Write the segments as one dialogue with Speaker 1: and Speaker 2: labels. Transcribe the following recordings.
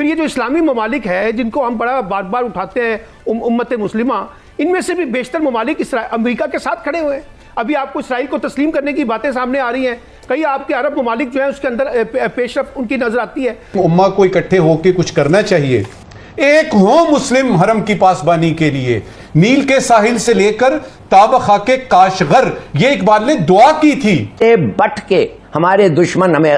Speaker 1: یہ جو اسلامی ممالک ہے جن کو ہم بڑا بار بار اٹھاتے ہیں امت مسلمہ، ان میں سے بھی بیشتر ممالک امریکہ کے ساتھ کھڑے ہوئے ہیں. ابھی آپ کو اسرائیل کو تسلیم کرنے کی باتیں سامنے آ رہی ہیں. کئی آپ کے عرب ممالک جو ہیں اس کے اندر پیش رفت ان کی نظر آتی ہے.
Speaker 2: امہ کو اکٹھے ہو کے کچھ کرنا چاہیے. ایک ہو مسلم حرم کی پاسبانی کے لیے، نیل کے ساحل سے لے کر تاب خاک کاشغر، یہ اقبال نے دعا کی تھی.
Speaker 3: بٹ کے ہمارے دشمن ہمیں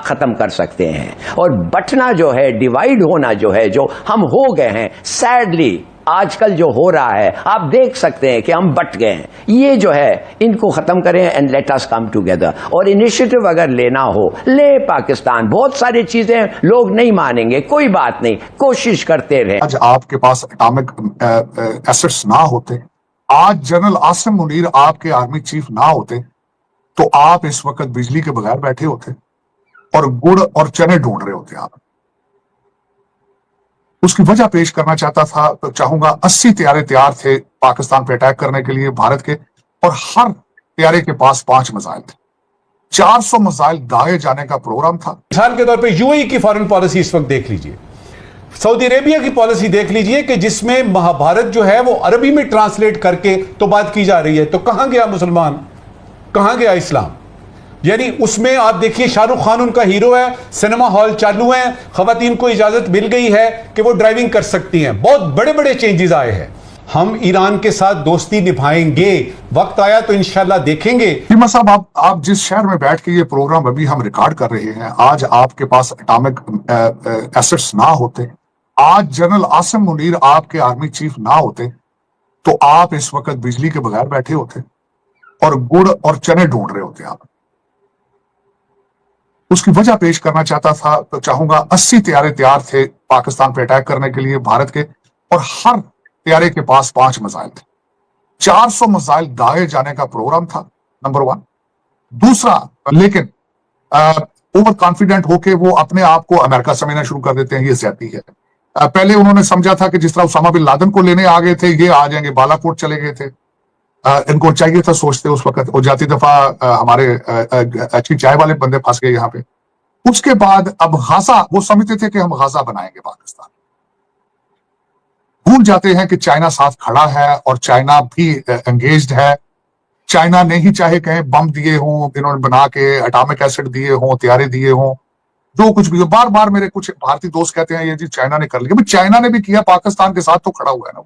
Speaker 3: ختم کر سکتے ہیں، اور بٹنا جو ہے، ڈیوائیڈ ہونا جو ہے، جو ہم ہو گئے ہیں سیڈلی آج کل جو ہو رہا ہے، آپ دیکھ سکتے ہیں کہ ہم بٹ گئے ہیں. یہ جو ہے ان کو ختم کریں and let us come together. اور انیشیٹو اگر لینا ہو لے پاکستان. بہت ساری چیزیں لوگ نہیں مانیں گے، کوئی بات نہیں، کوشش کرتے رہے.
Speaker 4: آج آپ کے پاس اٹامک ایسٹس نہ ہوتے، آج جنرل عاصم منیر آپ کے آرمی چیف نہ ہوتے، تو آپ اس وقت بجلی کے بغیر بیٹھے ہوتے اور گڑ اور چنے ڈھونڈ رہے ہوتے. آپ اس کی وجہ پیش کرنا چاہتا تھا تو چاہوں گا 80 طیارے تیار تھے پاکستان پہ اٹیک کرنے کے لیے بھارت کے، اور ہر طیارے کے پاس 5 میزائل تھے. 400 میزائل دائے جانے کا پروگرام تھا.
Speaker 2: مثال کے طور پہ یو اے ای کی فارن پالیسی اس وقت دیکھ لیجئے، سعودی عربیہ کی پالیسی دیکھ لیجئے کہ جس میں مہابھارت جو ہے وہ عربی میں ٹرانسلیٹ کر کے تو بات کی جا رہی ہے. تو کہاں گیا مسلمان، کہاں گیا اسلام؟ یعنی اس میں آپ دیکھیے شاہ رخ خان ان کا ہیرو ہے، سینما ہال چالو ہیں، خواتین کو اجازت مل گئی ہے کہ وہ ڈرائیونگ کر سکتی ہیں. بہت بڑے بڑے چینجز آئے ہیں. ہم ایران کے ساتھ دوستی نبھائیں گے، وقت آیا تو انشاءاللہ دیکھیں گے.
Speaker 4: فیما صاحب، آپ جس شہر میں بیٹھ کے یہ پروگرام ابھی ہم ریکارڈ کر رہے ہیں، آج آپ کے پاس اٹامک ایسٹس نہ ہوتے، آج جنرل عاصم منیر آپ کے آرمی چیف نہ ہوتے، تو آپ اس وقت بجلی کے بغیر بیٹھے ہوتے اور گڑ اور چنے ڈھونڈ رہے ہوتے. آپ اس کی وجہ پیش کرنا چاہتا تھا تو چاہوں گا 80 طیارے تیار تھے پاکستان پہ اٹیک کرنے کے لیے بھارت کے، اور ہر طیارے کے پاس 5 میزائل تھے. 400 میزائل دائے جانے کا پروگرام تھا، نمبر 1. دوسرا، لیکن اوور کانفیڈنٹ ہو کے وہ اپنے آپ کو امریکہ سمجھنا شروع کر دیتے ہیں. یہ زیادتی ہے. پہلے انہوں نے سمجھا تھا کہ جس طرح اسامہ بن لادن کو لینے آ گئے تھے، یہ آ جائیں گے. بالا کوٹ چلے گئے تھے. ان کو چاہیے تھا سوچتے اس وقت، اور جاتی دفعہ ہمارے اچھی چائے والے بندے پھنس گئے یہاں پہ. اس کے بعد اب غازہ، وہ سمجھتے تھے کہ ہم غازہ بنائیں گے پاکستان. بھول جاتے ہیں کہ چائنا ساتھ کھڑا ہے اور چائنا بھی انگیجڈ ہے. چائنا نے ہی چاہے کہیں بم دیے ہوں، انہوں نے بنا کے اٹامک ایسڈ دیے ہوں، طیارے دیے ہوں، جو کچھ بھی ہو. بار بار میرے کچھ بھارتی دوست کہتے ہیں یہ جی چائنا نے کر لیا. چائنا نے بھی کیا، پاکستان کے ساتھ تو کھڑا ہوا ہے نا.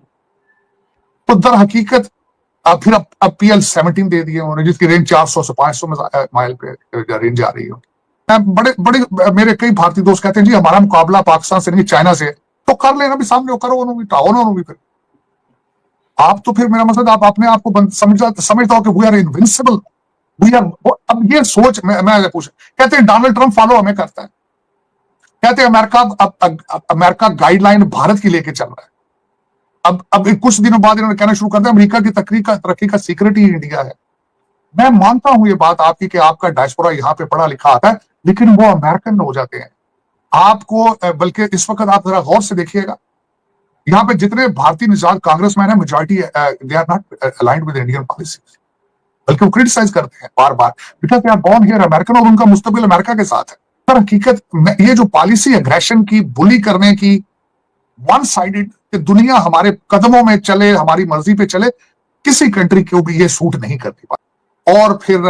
Speaker 4: تو در حقیقت پھر اب PL-17 دے دیے انہوں نے، جس کی رینج 400 سے 500 مائل پہ رینج آ رہی ہے. بڑے میرے کئی بھارتی دوست کہتے ہیں جی ہمارا مقابلہ پاکستان سے نہیں چائنا سے، تو کر لینا بھی، سامنے کرو انہوں بھی. پھر آپ تو پھر میرا مطلب آپ اپنے آپ کو سمجھتا ہو کہ وی آر انوینسیبل. اب یہ سوچ میں پوچھ، کہتے ہیں ڈونلڈ ٹرمپ فالو ہمیں کرتا ہے، کہتے ہیں امریکہ گائیڈ لائن بھارت کی لے کے چل رہا ہے. اب کچھ دنوں بعد انہوں نے کہنا شروع کر دیا امریکہ کی ترقی کا سیکرٹ ہی انڈیا ہے. میں مانتا ہوں یہ بات آپ کی کہ آپ کا ڈائسپورا یہاں پہ پڑھا لکھا آتا ہے، لیکن وہ امریکن ہو جاتے ہیں. آپ کو بلکہ اس وقت آپ ذرا غور سے دیکھیے گا، یہاں پہ جتنے بھارتی نژاد کانگریس مین ہیں، majority they are not aligned with Indian policy, بلکہ وہ کرٹیسائز کرتے ہیں بار بار because they are born here American, اور ان کا مستقبل امریکہ کے ساتھ ہے. در حقیقت یہ جو پالیسی اگریشن کی، بلی کرنے کی، ون سائیڈڈ، کہ دنیا ہمارے قدموں میں چلے، ہماری مرضی پہ چلے، کسی کنٹری کو بھی یہ سوٹ نہیں کرتی. اور پھر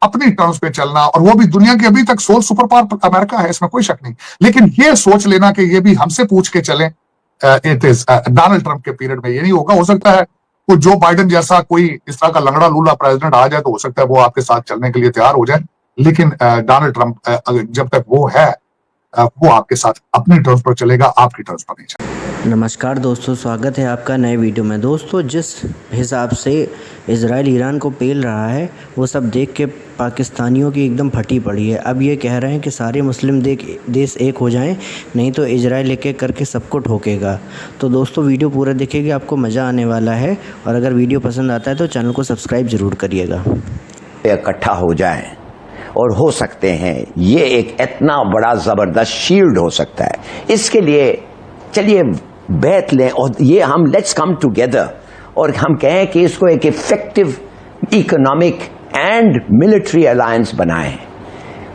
Speaker 4: اپنی ٹرمز پہ چلنا، اور وہ بھی دنیا کی ابھی تک سول سپر پاور امریکہ ہے، اس میں کوئی شک نہیں. لیکن یہ سوچ لینا کہ یہ بھی ہم سے پوچھ کے چلیں، ڈونلڈ ٹرمپ کے پیریڈ میں یہ نہیں ہوگا. ہو سکتا ہے کوئی جو بائیڈن جیسا کوئی اس طرح کا لنگڑا لولا پریزیڈنٹ آ جائے تو ہو سکتا ہے وہ آپ کے ساتھ چلنے کے لیے تیار ہو جائے، لیکن ڈونلڈ ٹرمپ جب تک وہ ہے وہ آپ کے ساتھ اپنی ٹرمز پر چلے گا، آپ کی ٹرمز پر نہیں چلے گا.
Speaker 5: نمسکار دوستو، سواگت ہے آپ کا نئے ویڈیو میں. دوستو جس حساب سے اسرائیل ایران کو پیل رہا ہے وہ سب دیکھ کے پاکستانیوں کی ایک دم پھٹی پڑی ہے. اب یہ کہہ رہے ہیں کہ سارے مسلم دیش ایک ہو جائیں، نہیں تو اسرائیل ایک ایک کر کے سب کو ٹھوکے گا. تو دوستو ویڈیو پورا دیکھیں گے، آپ کو مزہ آنے والا ہے، اور اگر ویڈیو پسند آتا ہے تو چینل کو سبسکرائب ضرور کریے گا.
Speaker 3: اکٹھا ہو جائیں اور ہو سکتے ہیں یہ ایک اتنا بڑا زبردست شیلڈ ہو سکتا ہے. اس کے لیے چلیے بیعت لیں، اور یہ ہم لیٹس کم ٹوگیدر، اور ہم کہیں کہ اس کو ایک effective economic and military alliance بنائیں.